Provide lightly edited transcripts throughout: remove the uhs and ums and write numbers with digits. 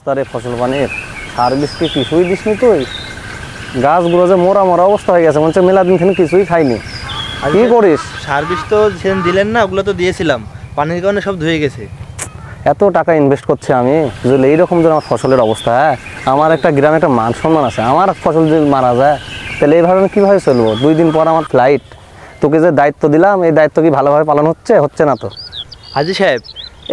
তারে ফসল পানির সার্ভিস কি কিছুই দিসনি তুই? গাছগুলো যে মরা মরা অবস্থা হয়ে গেছে, মনে হচ্ছে মেলা দিন থেকে কিছুই খাইনি। কি করিস? সার্ভিস তো সেদিন দিলেন না, ওগুলো তো দিয়েছিলাম, পানির কারণে সব ধুয়ে গেছে। এত টাকা ইনভেস্ট করছে আমি, যদি এইরকম যদি আমার ফসলের অবস্থা, হ্যাঁ আমার একটা গ্রামে একটা মান সম্মান আছে, আমার ফসল যদি মারা যায় তাহলে এইভাবে আমি কীভাবে চলবো? 2 দিন পর আমার ফ্লাইট। তোকে যে দায়িত্ব দিলাম এই দায়িত্ব কি ভালোভাবে পালন হচ্ছে না তো? হাজি সাহেব,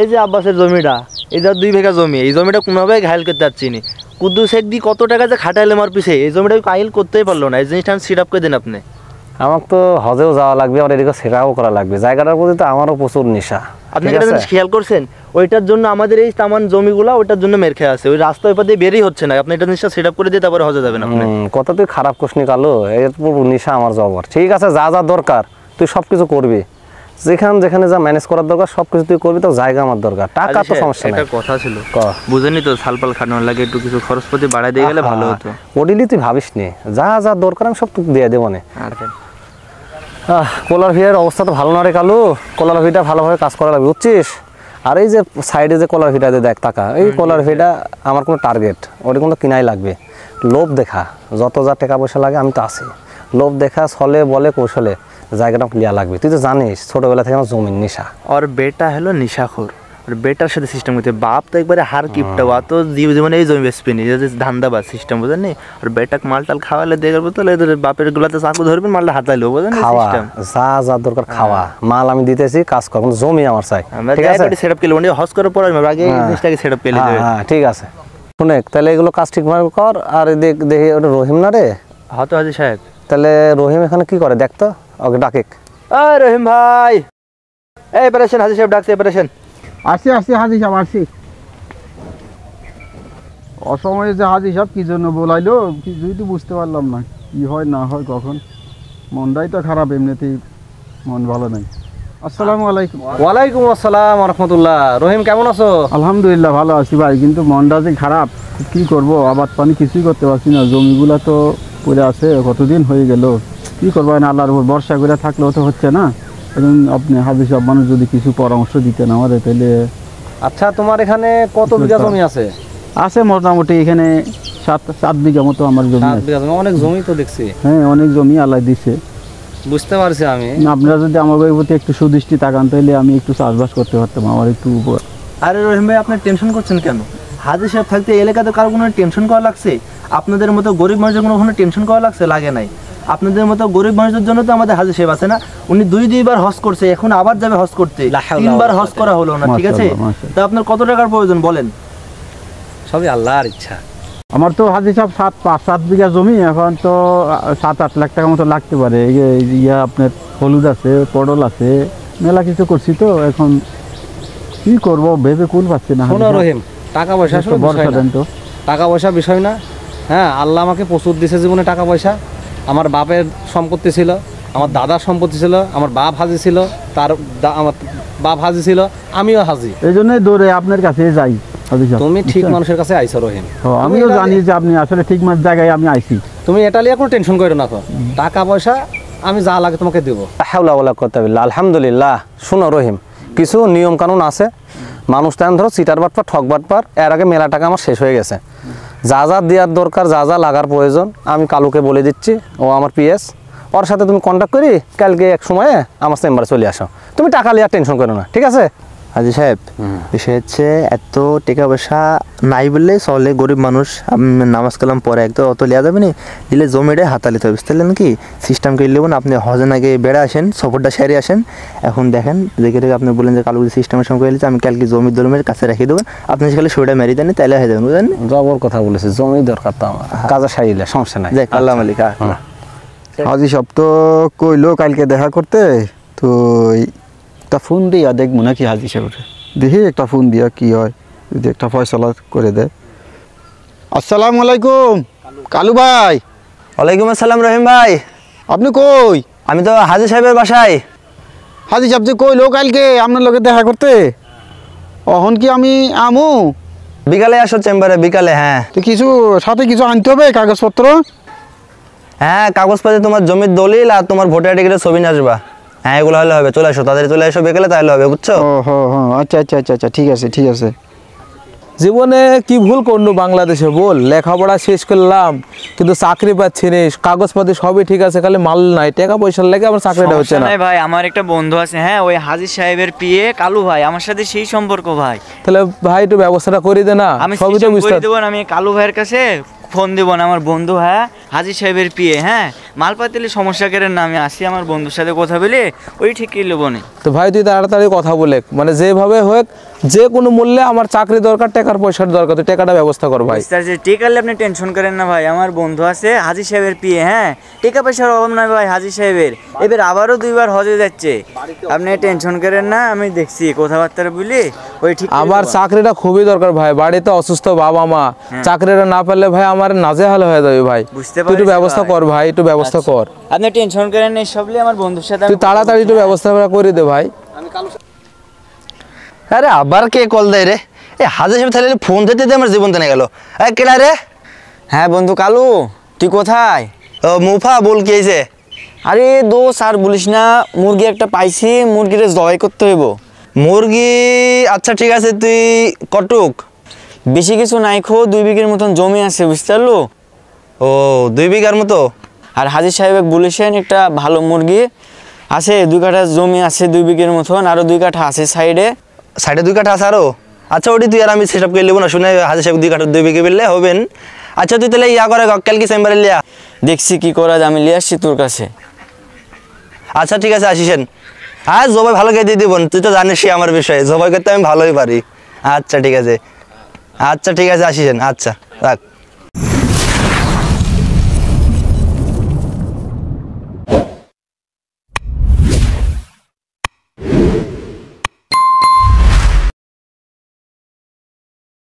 এই যে আব্বাসের জমিটা, এই যে 2 বিঘা জমি, এই জমিটা কোনোভাবে ঘায়ল করতে পারছি নি। কুদ্দুস একদি কত টাকা যে খাটাইলে আমার পিছে, এই জমিটা কাইল করতেই পারলো না। এই জিনিসটা আমি সিট আপ করে দিন আপনি। আমার তো হজেও যাওয়া লাগবে, আর এদিকে সেটাও করা লাগবে। জায়গাটার প্রতি তো আমারও প্রচুর নেশা। আপনি একটা জিনিস খেয়াল করছেন, ওইটার জন্য আমাদের এই তামান জমিগুলো ওইটার জন্য মেরে খেয়ে আছে, ওই রাস্তা ওই পাতে বেরিয়ে হচ্ছে না। আপনি এটা জিনিসটা সেট আপ করে দিয়ে তারপরে হজে যাবেন আপনি। কথা তুই খারাপ কোসনি কালো, এর নেশা আমার জবর। ঠিক আছে, যা যা দরকার তুই সব কিছু করবি, যেখানে যা ম্যানেজ করার দরকার সব কিছু তুই করবি। তো জায়গা আমার দরকার, টাকা তো সমস্যা নাই। একটা কথা ছিল, বুঝেনি তো, সালপাল খাটানোর লাগে একটু কিছু খরচপাতি বাড়াই দিয়ে গেলে ভালো হতো। ওডিলি তুই ভাবিস নি, যা যা দরকার আমি সব তোকে দিয়ে দেবো না। কলার ভিড়ের অবস্থা তো ভালো না রে কালু, কলার ভিড়টা ভালোভাবে কাজ করা লাগবে, বুঝছিস? আর এই যে সাইডে যে কলার ভিড়টা দেখ টাকা, এই কলার ভিড়টা আমার কোনো টার্গেট, ওটা কিন্তু কিনাই লাগবে। লোভ দেখা, যত যা টাকা পয়সা লাগে আমি তো আছি। লোভ দেখা ছলে বলে কৌশলে জায়গাটা লিয়া লাগবে। তুই তো জানিস ছোটবেলা থেকে আমার জমির নেশা। আর বেটা হলো নেশাখোর, আর বেটার সাথে সিস্টেম করতে বাপ তো একবারে হার কিপটা, বা তো জীবনে এই জমি বেসপে নি, ধান্দাবাজ সিস্টেম, বুঝেন নি? আর বেটাক মালটাল খাওয়ালে দেখবো তো বাপের গুলাতে চাকু ধরবেন, মালটা হাতাইলো, বুঝেন? খাওয়া যা যা দরকার খাওয়া, মাল আমি দিতেছি, কাজ কর, জমি আমার চাই। ঠিক আছে, সেটআপ করে উনি হজ করার পর আগে এই জিনিসটাকে সেটআপ করে দিবেন। হ্যাঁ ঠিক আছে, শুনে তাহলে এগুলো কাজ ঠিকভাবে কর। আর দেখি ওটা রহিম না রে? হ্যাঁ তো হাজি সাহেব। তাহলে রহিম এখানে কি করে দেখ তো, ওকে ডাকে। রহিম ভাই, এই পারেছেন হাজি সাহেব ডাকছে, পারেছেন। আসি হাজি সাহেব আসি। অসময়ে যে হাজি সাহেব কি জন্য বলাইলো কিছুই তো বুঝতে পারলাম না, কি হয় না হয় কখন। মনটাই তো খারাপ, এমনিতেই মন ভালো নাই। আসসালামু আলাইকুম। ওয়ালাইকুম আসসালাম রহমতুল্লাহ। রহিম কেমন আছো? আলহামদুলিল্লাহ ভালো আছি ভাই, কিন্তু মনটা যে খারাপ, কি করব, আবাদ পানি কিছুই করতে পারছি না। জমিগুলা তো পড়ে আছে, কতদিন হয়ে গেল, কি করবো না, আল্লাহর উপর ভরসা করে থাকলেও তো হচ্ছে না। এখন আপনি হাজি সাহেব মানুষ যদি কিছু পরামর্শ দিতেন আমাদের তাহলে। আচ্ছা, তোমার এখানে কত বিঘা জমি আছে? আছে মোটামুটি এখানে 7 বিঘা মতো আমার জমি আছে। অনেক জমি তো দেখছি। হ্যাঁ অনেক জমি আল্লাহ দিছে, বুঝতে পারছি আমি। আপনারা যদি আমার প্রতি একটু সুদৃষ্টি তাকান তাহলে আমি একটু চাষবাস করতে পারতাম, আমার একটু উপর। আরে রহিম ভাই, আপনি টেনশন করছেন কেন? হাজি সাহেব থাকতে এলাকাতে কারো কোনো টেনশন করা লাগছে? আপনাদের মতো গরিব মানুষের কোনো টেনশন করা লাগছে? লাগে নাই। আপনাদের মতো গরিব মানুষের জন্য তো আমাদের হাজি সাহেব আছে না। উনি 2বার হজ করছে, এখন আবার যাবে হজ করতে, 3বার হজ করা হলো না। ঠিক আছে, তা আপনার কত টাকার প্রয়োজন বলেন? সবই আল্লাহর ইচ্ছা। আমার তো হাজি সাহেব 5-7 বিঘা জমি, এখন তো 7-8 লাখ টাকা মতো লাগতে পারে। আপনার হলুদ আছে, পটল আছে, মেলা কিছু করছি তো, এখন কি করব ভেবে কুল পাচ্ছি না। শোনো রহিম, টাকা পয়সা বর্ষা দেন তো। টাকা পয়সা বিষয় না, হ্যাঁ আল্লাহ আমাকে প্রচুর দিয়েছে জীবনে টাকা পয়সা। আমার বাপের সম্পত্তি ছিল, আমার দাদার সম্পত্তি ছিল, আমার বাপ হাজি ছিল, আমার বাপ হাজি ছিল, আমিও হাজি। এই জন্যই দৌড়ে আপনার কাছে যাই। তুমি ঠিক মানুষের কাছে আইছো রহিম। আমিও জানি যে আপনি আসলে ঠিক জায়গায় আমি আইছি। তুমি এটা নিয়ে কোনো টেনশন করো না তো, টাকা পয়সা আমি যা লাগে তোমাকে দেবো। আলহামদুলিল্লাহ। শোনো রহিম, কিছু নিয়ম কানুন আছে। মানুষ তেন ধরো চিটার বাটপার, ঠক বাটপার, এর আগে মেলা টাকা আমার শেষ হয়ে গেছে। যা যা দেওয়ার দরকার, যা যা লাগার প্রয়োজন আমি কালুকে বলে দিচ্ছি, ও আমার পিএস, ওর সাথে তুমি কন্ট্যাক্ট করি, কালকে এক সময়ে আমার চেম্বারে চলে আসো। তুমি টাকা নিয়ে টেনশন করো না, ঠিক আছে? হাজি সাহেব, বিষয় হচ্ছে এত টাকা পয়সা নাই বললে চলে, গরিব মানুষ, নামাজ কালাম পরে একদম অত লিয়া যাবে না, দিলে জমিটাই হাতালিতে হবে, বুঝতে পারলেন কি? সিস্টেম করে নেবেন আপনি, হজেন আগে বেড়ে আসেন, সফরটা সেরে আসেন। এখন দেখেন দেখে রেখে আপনি বলেন যে কালু সিস্টেমের সঙ্গে করে আমি কালকে জমির দলমের কাছে রেখে দেবেন, আপনি সেখানে শরীরটা মেরে দেন, তাইলে হয়ে যাবেন, বুঝলেন? জবর কথা বলেছে, জমি দরকার তো আমার, কাজে সারিলে সমস্যা নাই। দেখ আল্লাহ মালিক। হাজি সাহেব তো কইলো কালকে দেখা করতে, তো একটা ফোন দিয়া দেখবো নাকি হাজি সাহেব, দেখি একটা ফোন দিয়া কি হয়, যদি একটা ফয়সলা করে দেয়। আসসালামু আলাইকুম কালু ভাই। ওয়ালাইকুম আসসালাম রহিম ভাই। আপনি কই? আমি তো হাজি সাহেবের বাসায়। হাজি সাহেব যে কইলো কালকে আপনার লোকে দেখা করতে, অহন কি আমি আমু? বিকালে আসো চেম্বারে, বিকালে। হ্যাঁ, তো কিছু সাথে কিছু আনতে হবে, কাগজপত্র? হ্যাঁ, কাগজপাতি, তোমার জমির দলিল আর তোমার ভোটার আইডি কার্ডের ছবি নিয়ে আসবা। হ্যাঁ, এগুলো হলে হবে। চলে আসো, তাড়াতাড়ি চলে আসো বিকেলে, তাহলে হবে, বুঝছো? ও হো হো, আচ্ছা আচ্ছা আচ্ছা আচ্ছা, ঠিক আছে ঠিক আছে। জীবনে কি ভুল করনু বাংলাদেশে বল, লেখাপড়া শেষ করলাম কিন্তু চাকরি পাচ্ছি না, কাগজপাতি সবই ঠিক আছে, খালি মাল নাই, টাকা পয়সার লাগে আমার চাকরিটা হচ্ছে না। সমস্যা নাই ভাই, আমার একটা বন্ধু আছে, হ্যাঁ ওই হাজী সাহেবের পিএ কালু ভাই, আমার সাথে সেই সম্পর্ক ভাই। তাহলে ভাই একটু ব্যবস্থাটা করে দে না, আমি সবই তো system বুঝতে করে দেবো, আমি কালু ভাইয়ের কাছে ফোন দেবো না, আমার বন্ধু হ্যাঁ হাজী সাহেবের পিএ, হ্যাঁ মাল পাতিলে সমস্যা করেন না, আমি আসি আমার বন্ধুর সাথে কথা বলে ওই ঠিক নেবো না। তো ভাই তুই তাড়াতাড়ি কথা বলে, মানে যেভাবে হোক যে কোনো মূল্যে আমার চাকরি দরকার, টাকার পয়সার দরকার, তুই টাকাটা ব্যবস্থা কর ভাই। ঠিক আছে, আপনি টেনশন করেন না ভাই, আমার বন্ধু আছে হাজী সাহেবের পিএ, হ্যাঁ টাকা পয়সার অভাব নাই ভাই হাজী সাহেবের, এবার আবারও 2 বার হজে যাচ্ছে, আপনি টেনশন করেন না, আমি দেখছি কথাবার্তা বলি ওই ঠিক করে আমার দেবো। চাকরিটা খুবই দরকার ভাই, বাড়িতে অসুস্থ বাবা মা, চাকরিটা না পেলে ভাই আমার নাজেহাল হয়ে যাবে ভাই, বুঝতে তুই একটু পারছি ব্যবস্থা ভাই। কর ভাই, একটু ব্যবস্থা কর, আপনি টেনশন করেন না, সবলি আমার বন্ধুর সাথে তুই তাড়াতাড়ি একটু ব্যবস্থা করে দে ভাই। আরে আবার কে কল দেয় রে? এ হাজার সাহেব তাহলে ফোন দিতে দিতে আমার জীবন টেনে গেল। কেডা রে? হ্যাঁ বন্ধু কালু, তুই কোথায়? ও মুফা বল কি হয়েছে? আরে দোষ আর বলিস না, মুরগি একটা পাইছি, মুরগিটা জবাই করতে হইব। মুরগি? আচ্ছা ঠিক আছে, তুই কটুক? বেশি কিছু নাই, 2 বিঘের মতন জমি আছে বুঝতে পারলো। ও 2 বিঘার মতো? আর হাজির সাহেব বলেছেন একটা ভালো মুরগি আছে, 2 কাঠা জমি আছে 2 বিঘের মতন, আরো 2 কাঠা আছে সাইডে। সাইডে 2 কাঠা আছে আরো? আচ্ছা ওটি তুই আর আমি সেট আপ করে নেবো না, শুনে হাজার সাহেব 2 কাঠা 2 বিঘে বললে হবেন। আচ্ছা তুই তাহলে ইয়া করে কালকে চেম্বারে লিয়া। দেখছি কি করা যায়, আমি লিয়ে আসছি তোর কাছে। আচ্ছা ঠিক আছে আসিসেন। হ্যাঁ জবাই ভালো খেয়ে দিয়ে দিবন, তুই তো জানিসই আমার বিষয়ে, জবাই করতে আমি ভালোই পারি। আচ্ছা ঠিক আছে, আচ্ছা ঠিক আছে আসিসেন, আচ্ছা রাখ।